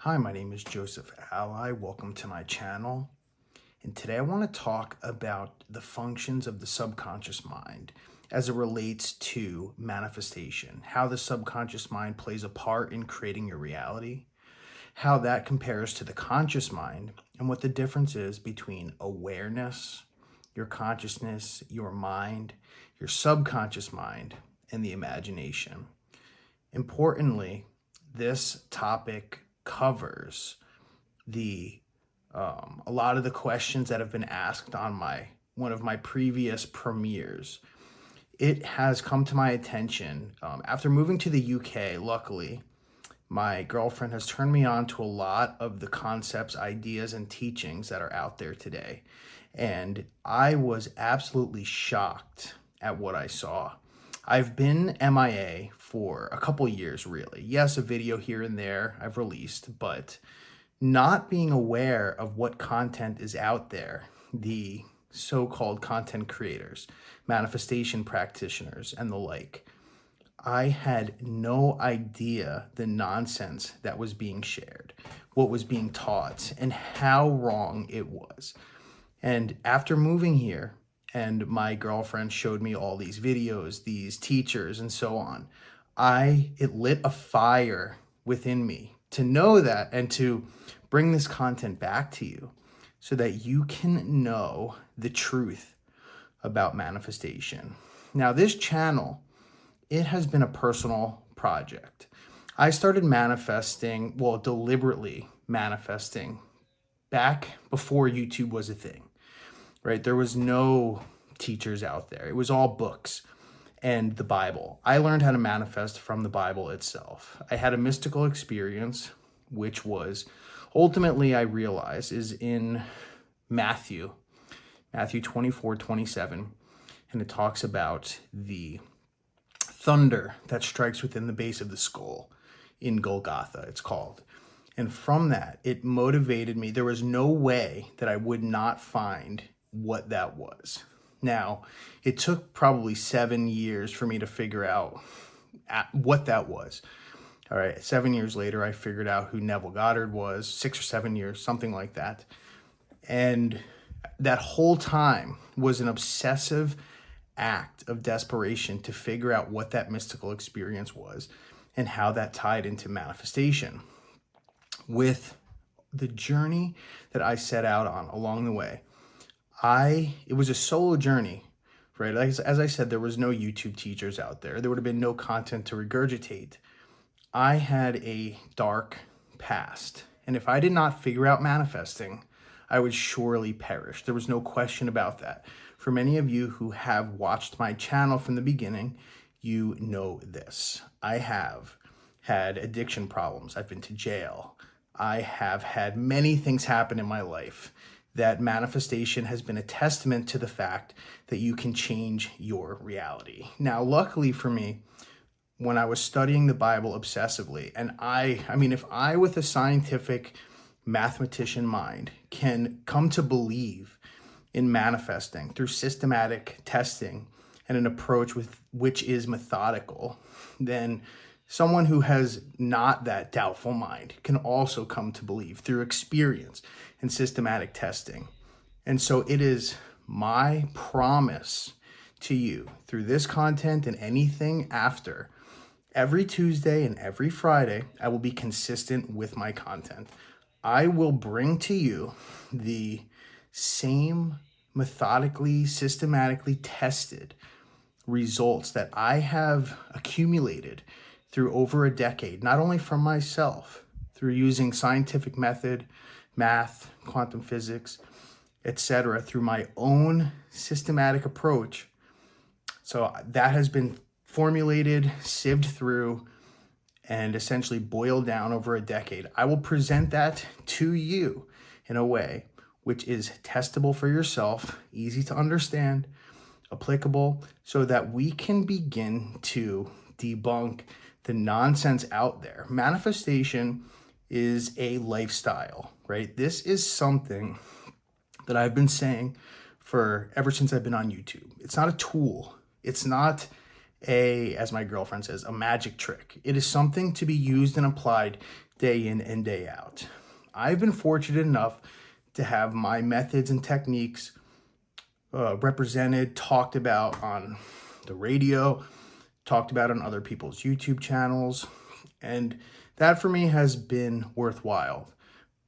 Hi, my name is Joseph Alai. Welcome to my channel. And today I want to talk about the functions of the subconscious mind as it relates to manifestation, how the subconscious mind plays a part in creating your reality, how that compares to the conscious mind, and what the difference is between awareness, your consciousness, your mind, your subconscious mind, and the imagination. Importantly, this topic covers a lot of the questions that have been asked on one of my previous premieres. It has come to my attention after moving to the UK. Luckily, my girlfriend has turned me on to a lot of the concepts, ideas, and teachings that are out there today, and I was absolutely shocked at what I saw. I've been MIA for a couple years, really. Yes, a video here and there I've released, but not being aware of what content is out there, the so-called content creators, manifestation practitioners, and the like. I had no idea the nonsense that was being shared, what was being taught, and how wrong it was. And after moving here, and my girlfriend showed me all these videos, these teachers, and so on, it lit a fire within me to know that and to bring this content back to you so that you can know the truth about manifestation. Now, this channel, it has been a personal project. I started manifesting, well, deliberately manifesting back before YouTube was a thing. Right? There was no teachers out there. It was all books and the Bible. I learned how to manifest from the Bible itself. I had a mystical experience, which was ultimately, I realized, is in Matthew 24:27, and it talks about the thunder that strikes within the base of the skull in Golgotha, it's called. And from that, it motivated me. There was no way that I would not find what that was. Now, it took probably 7 years for me to figure out what that was. All right, 7 years later, I figured out who Neville Goddard was, 6 or 7 years, something like that. And that whole time was an obsessive act of desperation to figure out what that mystical experience was and how that tied into manifestation. With the journey that I set out on along the way, it was a solo journey, right? As I said, there was no YouTube teachers out there. There would have been no content to regurgitate. I had a dark past, and if I did not figure out manifesting, I would surely perish. There was no question about that. For many of you who have watched my channel from the beginning, you know this. I have had addiction problems. I've been to jail. I have had many things happen in my life. That manifestation has been a testament to the fact that you can change your reality. Now, luckily for me, when I was studying the Bible obsessively, and I mean, if I, with a scientific mathematician mind, can come to believe in manifesting through systematic testing and an approach which is methodical, then someone who has not that doubtful mind can also come to believe through experience and systematic testing. And so it is my promise to you through this content and anything after, every Tuesday and every Friday, I will be consistent with my content. I will bring to you the same methodically, systematically tested results that I have accumulated through over a decade, not only from myself, through using scientific method, math, quantum physics, etc., through my own systematic approach. So that has been formulated, sieved through, and essentially boiled down over a decade. I will present that to you in a way which is testable for yourself, easy to understand, applicable, so that we can begin to debunk the nonsense out there. Manifestation is a lifestyle, right? This is something that I've been saying for ever since I've been on YouTube. It's not a tool. It's not as my girlfriend says, a magic trick. It is something to be used and applied day in and day out. I've been fortunate enough to have my methods and techniques represented, talked about on the radio, talked about on other people's YouTube channels, and that for me has been worthwhile.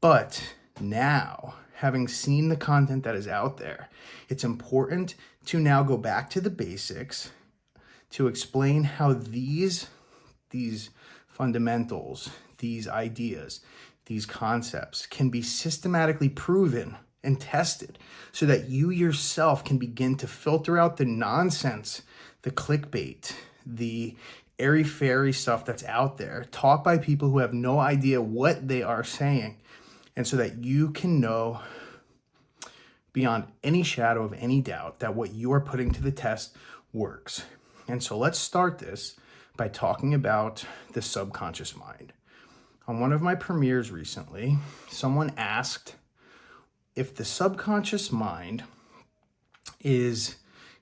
But now, having seen the content that is out there, it's important to now go back to the basics to explain how these fundamentals, these ideas, these concepts can be systematically proven and tested so that you yourself can begin to filter out the nonsense, the clickbait, the airy-fairy stuff that's out there, taught by people who have no idea what they are saying, and so that you can know beyond any shadow of any doubt that what you are putting to the test works. And so let's start this by talking about the subconscious mind. On one of my premieres recently, someone asked if the subconscious mind is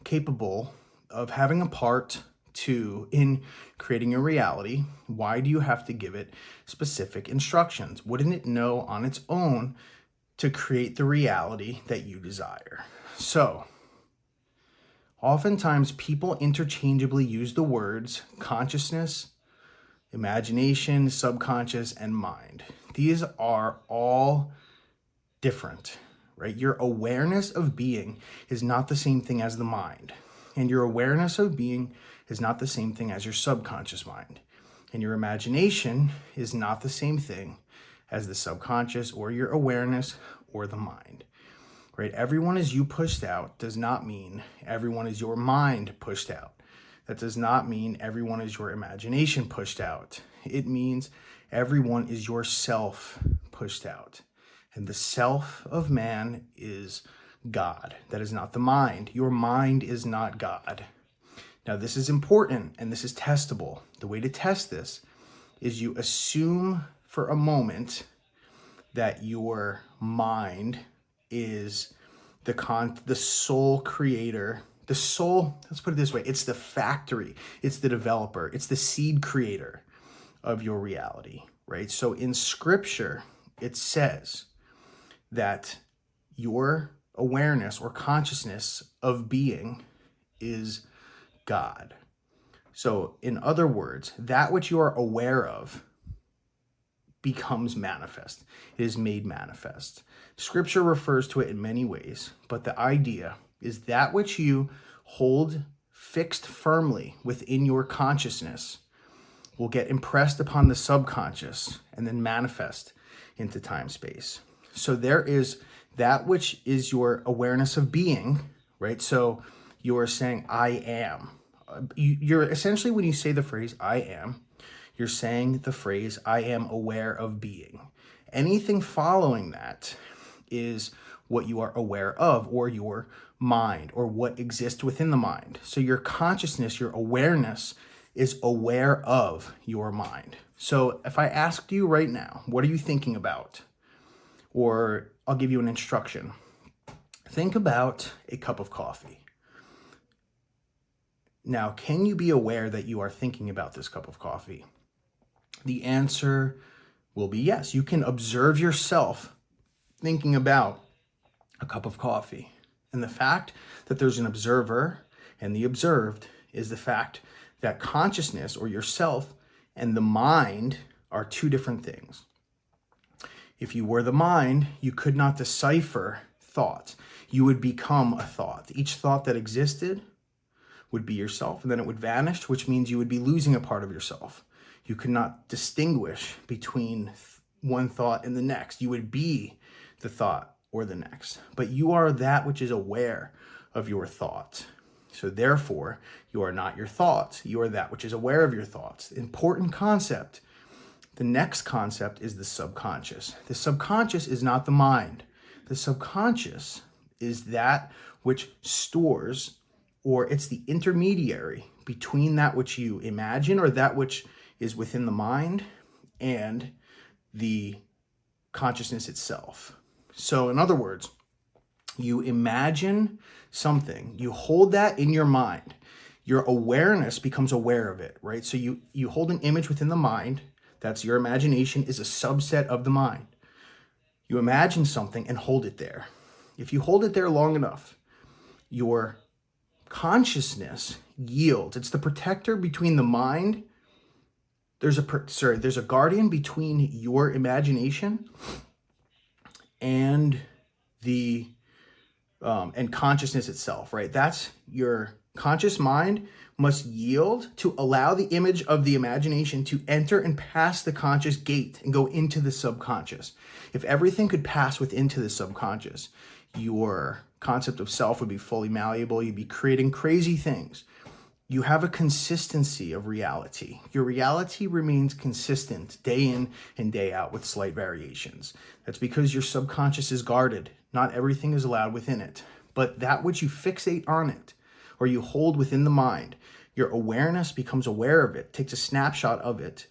capable of having a part in creating a reality. Why do you have to give it specific instructions? Wouldn't it know on its own to create the reality that you desire? So, oftentimes people interchangeably use the words consciousness, imagination, subconscious, and mind. These are all different, right? Your awareness of being is not the same thing as the mind. And your awareness of being is not the same thing as your subconscious mind. And your imagination is not the same thing as the subconscious or your awareness or the mind, right? Everyone is you pushed out does not mean everyone is your mind pushed out. That does not mean everyone is your imagination pushed out. It means everyone is yourself pushed out. And the self of man is God. That is not the mind. Your mind is not God. Now, this is important and this is testable. The way to test this is you assume for a moment that your mind is the sole creator. The soul, let's put it this way, it's the factory, it's the developer, it's the seed creator of your reality, right? So in scripture, it says that your awareness or consciousness of being is God. So in other words, that which you are aware of becomes manifest. It is made manifest. Scripture refers to it in many ways, but the idea is that which you hold fixed firmly within your consciousness will get impressed upon the subconscious and then manifest into time-space. So there is that which is your awareness of being, right? So you're saying, I am. You're essentially, when you say the phrase, I am, you're saying the phrase, I am aware of being. Anything following that is what you are aware of, or your mind, or what exists within the mind. So your consciousness, your awareness is aware of your mind. So if I asked you right now, what are you thinking about? Or I'll give you an instruction. Think about a cup of coffee. Now, can you be aware that you are thinking about this cup of coffee? The answer will be yes. You can observe yourself thinking about a cup of coffee. And the fact that there's an observer and the observed is the fact that consciousness or yourself and the mind are two different things. If you were the mind, you could not decipher thoughts. You would become a thought. Each thought that existed would be yourself, and then it would vanish, which means you would be losing a part of yourself. You could not distinguish between one thought and the next. You would be the thought or the next. But you are that which is aware of your thoughts. So therefore, you are not your thoughts. You are that which is aware of your thoughts. Important concept. The next concept is the subconscious. The subconscious is not the mind. The subconscious is that which stores, or it's the intermediary between that which you imagine or that which is within the mind and the consciousness itself. So in other words, you imagine something, you hold that in your mind, your awareness becomes aware of it, right? So you hold an image within the mind. That's your imagination is a subset of the mind. You imagine something and hold it there. If you hold it there long enough, your consciousness yields. It's the protector between the mind. There's a guardian between your imagination and the and consciousness itself, right? That's your conscious mind must yield to allow the image of the imagination to enter and pass the conscious gate and go into the subconscious. If everything could pass within to the subconscious, your concept of self would be fully malleable. You'd be creating crazy things. You have a consistency of reality. Your reality remains consistent day in and day out with slight variations. That's because your subconscious is guarded. Not everything is allowed within it, but that which you fixate on it or you hold within the mind, your awareness becomes aware of it, takes a snapshot of it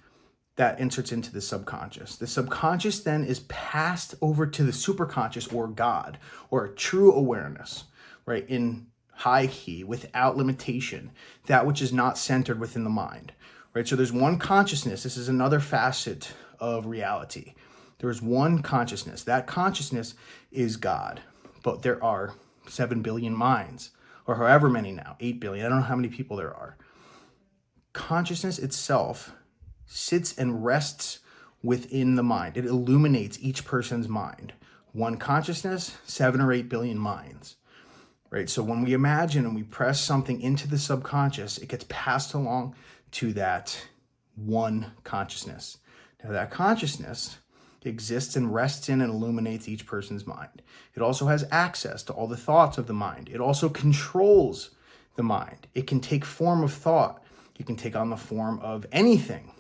that inserts into the subconscious. The subconscious then is passed over to the superconscious or God or a true awareness, right? In high key, without limitation, that which is not centered within the mind, right? So there's one consciousness. This is another facet of reality. There is one consciousness. That consciousness is God, but there are 7 billion minds, or however many now, 8 billion. I don't know how many people there are. Consciousness itself sits and rests within the mind. It illuminates each person's mind. One consciousness, 7 or 8 billion minds. Right? So when we imagine and we press something into the subconscious, it gets passed along to that one consciousness. Now that consciousness exists and rests in and illuminates each person's mind. It also has access to all the thoughts of the mind. It also controls the mind. It can take form of thought. It can take on the form of anything.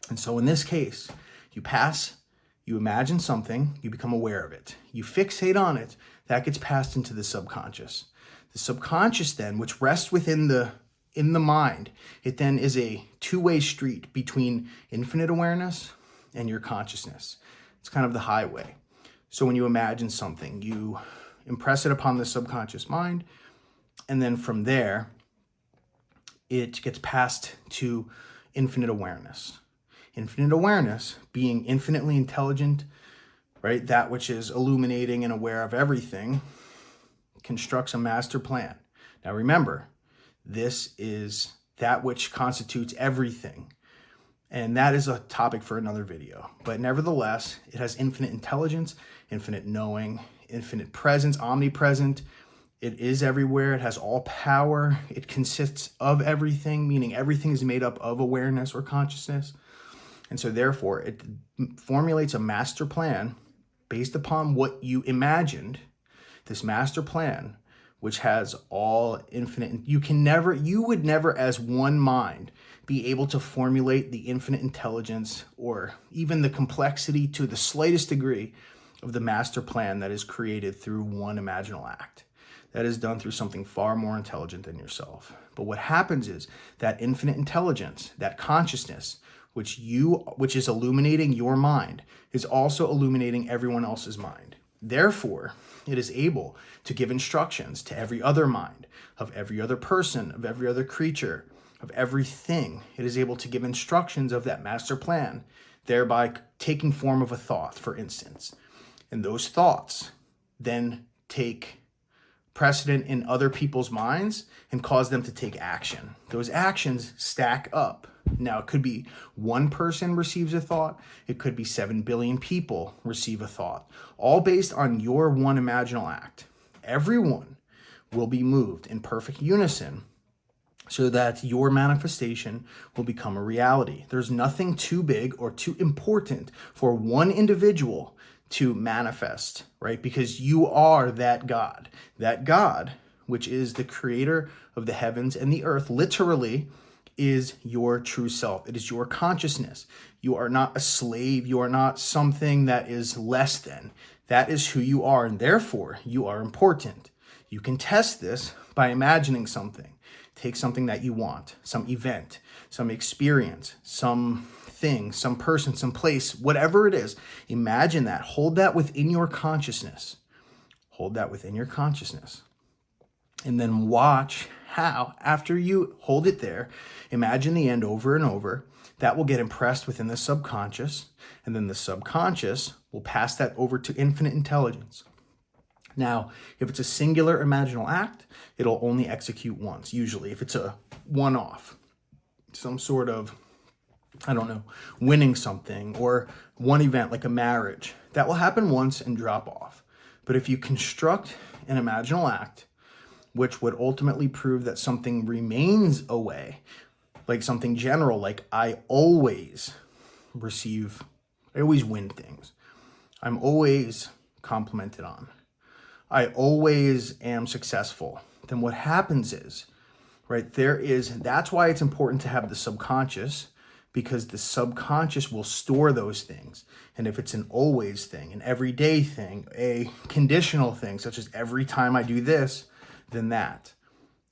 And so in this case, you imagine something, you become aware of it. You fixate on it, that gets passed into the subconscious. The subconscious then, which rests within in the mind, it then is a two-way street between infinite awareness and your consciousness. It's kind of the highway. So when you imagine something, you impress it upon the subconscious mind, and then from there, it gets passed to infinite awareness. Infinite awareness, being infinitely intelligent, right? That which is illuminating and aware of everything, constructs a master plan. Now remember, this is that which constitutes everything. And that is a topic for another video. But nevertheless, it has infinite intelligence, infinite knowing, infinite presence, omnipresent. It is everywhere. It has all power. It consists of everything, meaning everything is made up of awareness or consciousness. And so therefore, it formulates a master plan based upon what you imagined. This master plan, which has all infinite, you would never as one mind be able to formulate the infinite intelligence or even the complexity to the slightest degree of the master plan that is created through one imaginal act. That is done through something far more intelligent than yourself. But what happens is that infinite intelligence, that consciousness, which is illuminating your mind, is also illuminating everyone else's mind. Therefore, it is able to give instructions to every other mind, of every other person, of every other creature, of everything. It is able to give instructions of that master plan, thereby taking form of a thought, for instance. And those thoughts then take precedent in other people's minds and cause them to take action. Those actions stack up. Now, it could be one person receives a thought. It could be 7 billion people receive a thought, all based on your one imaginal act. Everyone will be moved in perfect unison so that your manifestation will become a reality. There's nothing too big or too important for one individual to manifest, right? Because you are that God, which is the creator of the heavens and the earth, literally is your true self. It is your consciousness. You are not a slave. You are not something that is less than. That is who you are, and therefore you are important. You can test this by imagining something. Take something that you want, some event, some experience, some thing, some person, some place, whatever it is. Imagine that. Hold that within your consciousness. Hold that within your consciousness. And then watch How? After you hold it there, imagine the end over and over, that will get impressed within the subconscious, and then the subconscious will pass that over to infinite intelligence. Now, if it's a singular imaginal act, it'll only execute once, usually. If it's a one-off, some sort of, I don't know, winning something or one event like a marriage, that will happen once and drop off. But if you construct an imaginal act, which would ultimately prove that something remains away, like something general, like I always win things. I'm always complimented on. I always am successful. Then what happens is, right, that's why it's important to have the subconscious, because the subconscious will store those things. And if it's an always thing, an everyday thing, a conditional thing, such as every time I do this, then that.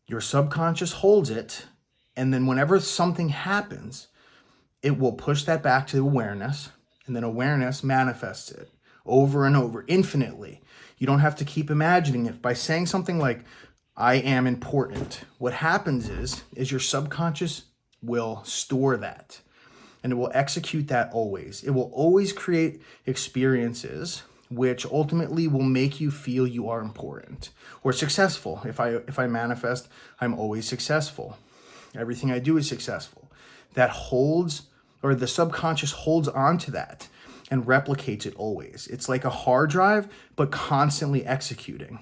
Your subconscious holds it, and then whenever something happens, it will push that back to awareness, and then awareness manifests it over and over, infinitely. You don't have to keep imagining it. By saying something like, I am important, what happens is your subconscious will store that, and it will execute that always. It will always create experiences which ultimately will make you feel you are important or successful. If I manifest, I'm always successful. Everything I do is successful. That holds, or the subconscious holds on to that and replicates it always. It's like a hard drive, but constantly executing.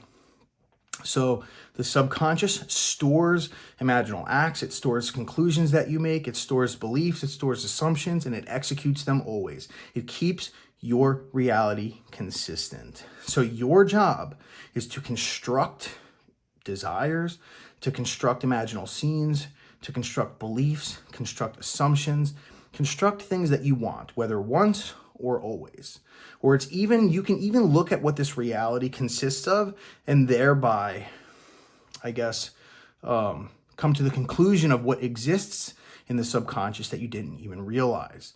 So the subconscious stores imaginal acts, it stores conclusions that you make, it stores beliefs, it stores assumptions, and it executes them always. It keeps your reality consistent. So your job is to construct desires, to construct imaginal scenes, to construct beliefs, construct assumptions, construct things that you want, whether once or always. Or you can even look at what this reality consists of and thereby, I guess, come to the conclusion of what exists in the subconscious that you didn't even realize.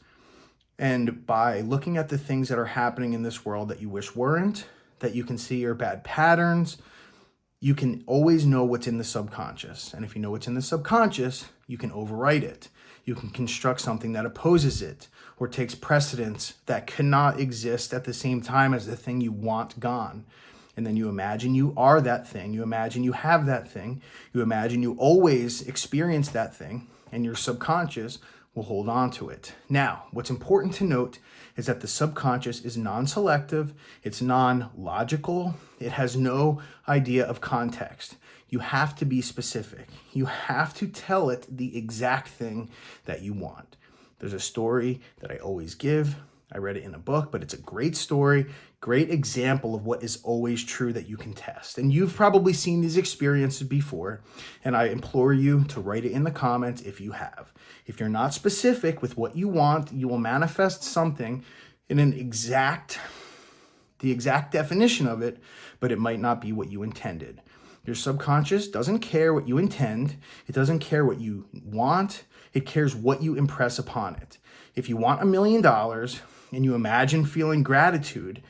And by looking at the things that are happening in this world that you wish weren't, that you can see are bad patterns, you can always know what's in the subconscious. And if you know what's in the subconscious, you can overwrite it. You can construct something that opposes it or takes precedence that cannot exist at the same time as the thing you want gone. And then you imagine you are that thing. You imagine you have that thing. You imagine you always experience that thing, and your subconscious will hold on to it. Now, what's important to note is that the subconscious is non-selective, it's non-logical, it has no idea of context. You have to be specific. You have to tell it the exact thing that you want. There's a story that I always give. I read it in a book, but it's a great story, great example of what is always true that you can test. And you've probably seen these experiences before, and I implore you to write it in the comments if you have. If you're not specific with what you want, you will manifest something in the exact definition of it, but it might not be what you intended. Your subconscious doesn't care what you intend. It doesn't care what you want. It cares what you impress upon it. If you want $1 million and you imagine feeling gratitude,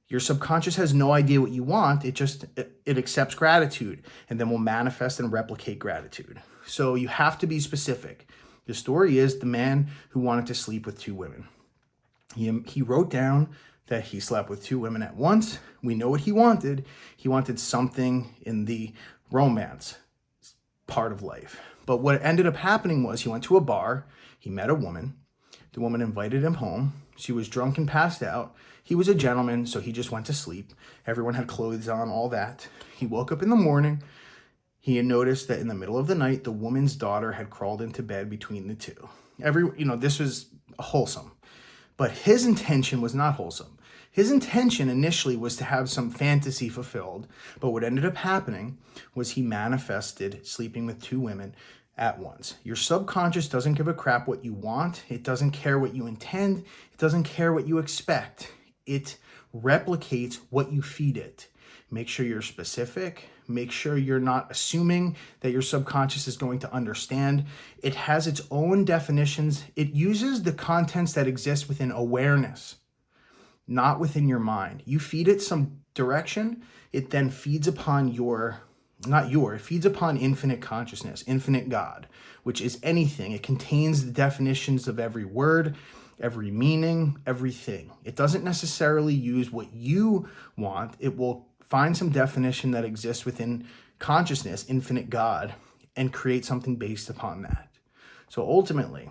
your subconscious has no idea what you want. It accepts gratitude and then will manifest and replicate gratitude. So you have to be specific. The story is the man who wanted to sleep with 2 women. He wrote down that he slept with 2 women at once. We know what he wanted. He wanted something in the romance part of life. But what ended up happening was he went to a bar. He met a woman. The woman invited him home. She was drunk and passed out. He was a gentleman, so he just went to sleep. Everyone had clothes on, all that. He woke up in the morning. He had noticed that in the middle of the night, the woman's daughter had crawled into bed between the two. This was wholesome. But his intention was not wholesome. His intention initially was to have some fantasy fulfilled. But what ended up happening was he manifested sleeping with 2 women at once. Your subconscious doesn't give a crap what you want. It doesn't care what you intend. It doesn't care what you expect. It replicates what you feed it. Make sure you're specific. Make sure you're not assuming that your subconscious is going to understand. It has its own definitions. It uses the contents that exist within awareness, not within your mind. You feed it some direction, it then feeds upon your it feeds upon infinite consciousness, infinite God, which is anything. It contains the definitions of every word, every meaning, everything. It doesn't necessarily use what you want. It will find some definition that exists within consciousness, infinite God, and create something based upon that. So ultimately,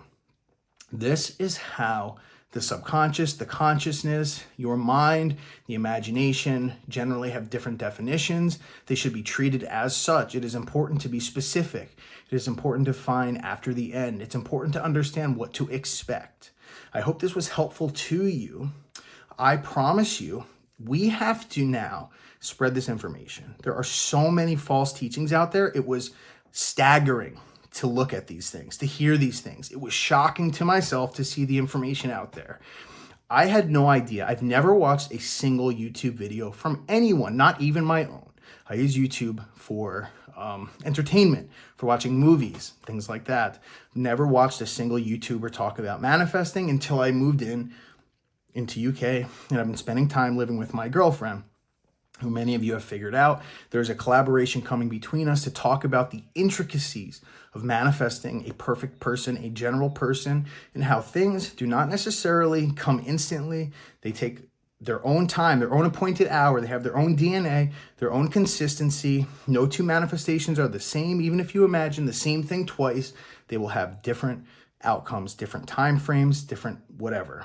this is how the subconscious, the consciousness, your mind, the imagination generally have different definitions. They should be treated as such. It is important to be specific. It is important to find after the end. It's important to understand what to expect. I hope this was helpful to you. I promise you, we have to now spread this information. There are so many false teachings out there. It was staggering to look at these things, to hear these things. It was shocking to myself to see the information out there. I had no idea. I've never watched a single YouTube video from anyone, not even my own. I use YouTube for entertainment, for watching movies, things like that. Never watched a single YouTuber talk about manifesting until I moved into UK, and I've been spending time living with my girlfriend, who many of you have figured out. There's a collaboration coming between us to talk about the intricacies of manifesting a perfect person, a general person, and how things do not necessarily come instantly. They take their own time, their own appointed hour. They have their own DNA, their own consistency. No two manifestations are the same. Even if you imagine the same thing twice, they will have different outcomes, different time frames, different whatever.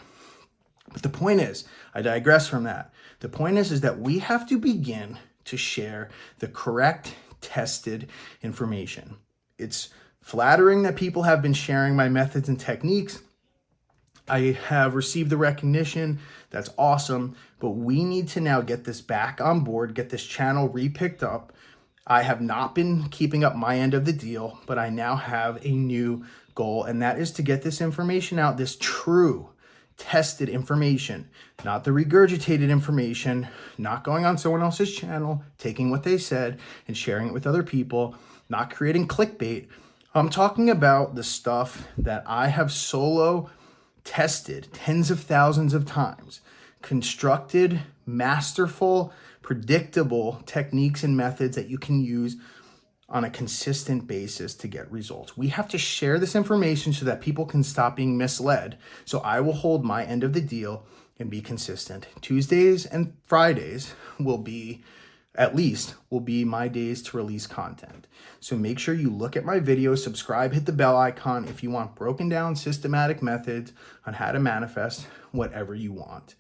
But the point is, I digress from that. The point is that we have to begin to share the correct, tested information. It's flattering that people have been sharing my methods and techniques. I have received the recognition. That's awesome. But we need to now get this back on board, get this channel re-picked up. I have not been keeping up my end of the deal, but I now have a new goal, and that is to get this information out, this true, tested information, not the regurgitated information, not going on someone else's channel, taking what they said and sharing it with other people, not creating clickbait. I'm talking about the stuff that I have solo tested tens of thousands of times, constructed, masterful, predictable techniques and methods that you can use on a consistent basis to get results. We have to share this information so that people can stop being misled. So I will hold my end of the deal and be consistent. Tuesdays and Fridays will be my days to release content. So make sure you look at my videos, subscribe, hit the bell icon if you want broken down systematic methods on how to manifest whatever you want.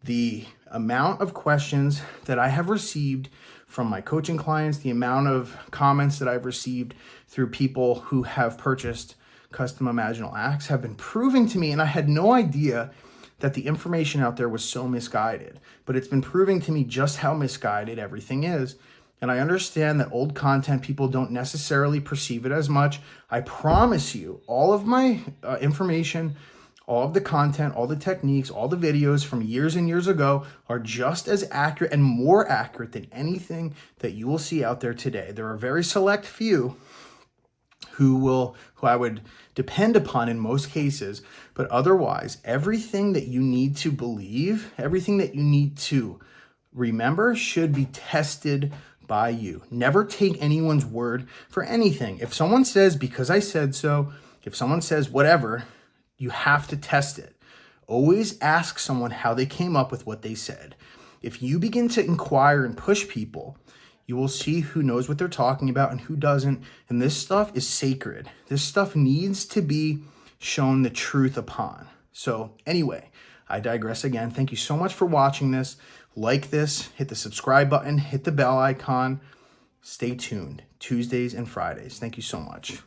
The amount of questions that I have received from my coaching clients, the amount of comments that I've received through people who have purchased custom imaginal acts have been proving to me, and I had no idea that the information out there was so misguided, but it's been proving to me just how misguided everything is. And I understand that old content, people don't necessarily perceive it as much. I promise you, all of my information, all of the content, all the techniques, all the videos from years and years ago are just as accurate and more accurate than anything that you will see out there today. There are very select few who I would depend upon in most cases, but otherwise, everything that you need to believe, everything that you need to remember should be tested by you. Never take anyone's word for anything. If someone says, because I said so, if someone says whatever, you have to test it. Always ask someone how they came up with what they said. If you begin to inquire and push people, you will see who knows what they're talking about and who doesn't. And this stuff is sacred. This stuff needs to be shown the truth upon. So anyway, I digress again. Thank you so much for watching this. Like this, hit the subscribe button, hit the bell icon. Stay tuned. Tuesdays and Fridays. Thank you so much.